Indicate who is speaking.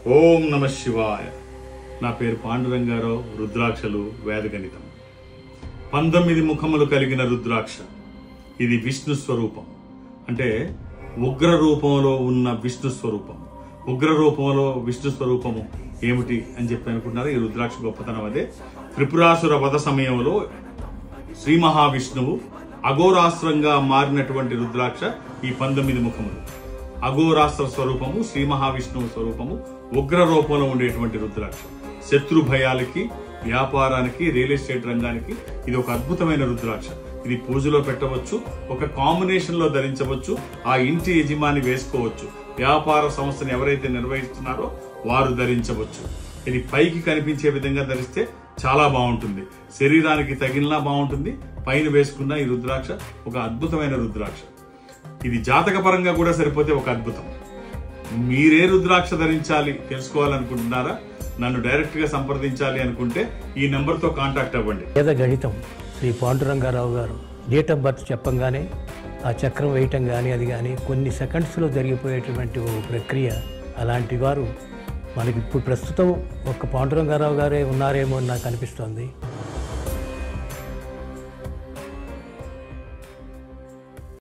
Speaker 1: ఓం నమ శివాయ. నా పేరు పాండురంగారావు. రుద్రాక్షలు వేదగణితం. 19 ముఖములు కలిగిన రుద్రాక్ష. ఇది విష్ణు స్వరూపం. అంటే ఉగ్ర రూపంలో ఉన్న విష్ణు స్వరూపం. ఉగ్ర రూపంలో విష్ణు స్వరూపము ఏమిటి అని చెప్పి అనుకుంటున్నారు. ఈ రుద్రాక్ష గొప్పతనం అదే. త్రిపురాసుర వధ సమయంలో శ్రీ మహావిష్ణువు అఘోరాస్త్రంగా మారినటువంటి రుద్రాక్ష ఈ 19 ముఖములు. అఘోరాస్త్ర స్వరూపము, శ్రీ మహావిష్ణువు స్వరూపము, ఉగ్ర రూపంలో ఉండేటువంటి రుద్రాక్ష. శత్రు భయాలకి, వ్యాపారానికి, రియల్ ఎస్టేట్ రంగానికి ఇది ఒక అద్భుతమైన రుద్రాక్ష. ఇది పూజలో పెట్టవచ్చు, ఒక కాంబినేషన్ లో ధరించవచ్చు, ఆ ఇంటి యజమాని వేసుకోవచ్చు. వ్యాపార సంస్థను ఎవరైతే నిర్వహిస్తున్నారో వారు ధరించవచ్చు. ఇది పైకి కనిపించే విధంగా ధరిస్తే చాలా బాగుంటుంది. శరీరానికి తగిలినా బాగుంటుంది. పైన వేసుకున్న ఈ రుద్రాక్ష ఒక అద్భుతమైన రుద్రాక్ష. ఇది జాతక పరంగా కూడా సరిపోతే ఒక అద్భుతం. మీరే రుద్రాక్ష ధరించాలి తెలుసుకోవాలనుకుంటున్నారా? నన్ను డైరెక్ట్ గా సంప్రదించాలి అనుకుంటే ఈ నెంబర్ తో కాంటాక్ట్ అవ్వండి.
Speaker 2: వేదగణితం శ్రీ పాండురంగారావు గారు డేట్ ఆఫ్ బర్త్ చెప్పంగానే ఆ చక్రం వేయటం కానీ అది కానీ కొన్ని సెకండ్స్లో జరిగిపోయేటువంటి ఓ ప్రక్రియ. అలాంటి వారు మనకి ఇప్పుడు ప్రస్తుతం ఒక్క పాండురంగారావు గారే ఉన్నారేమో అని నాకు అనిపిస్తోంది.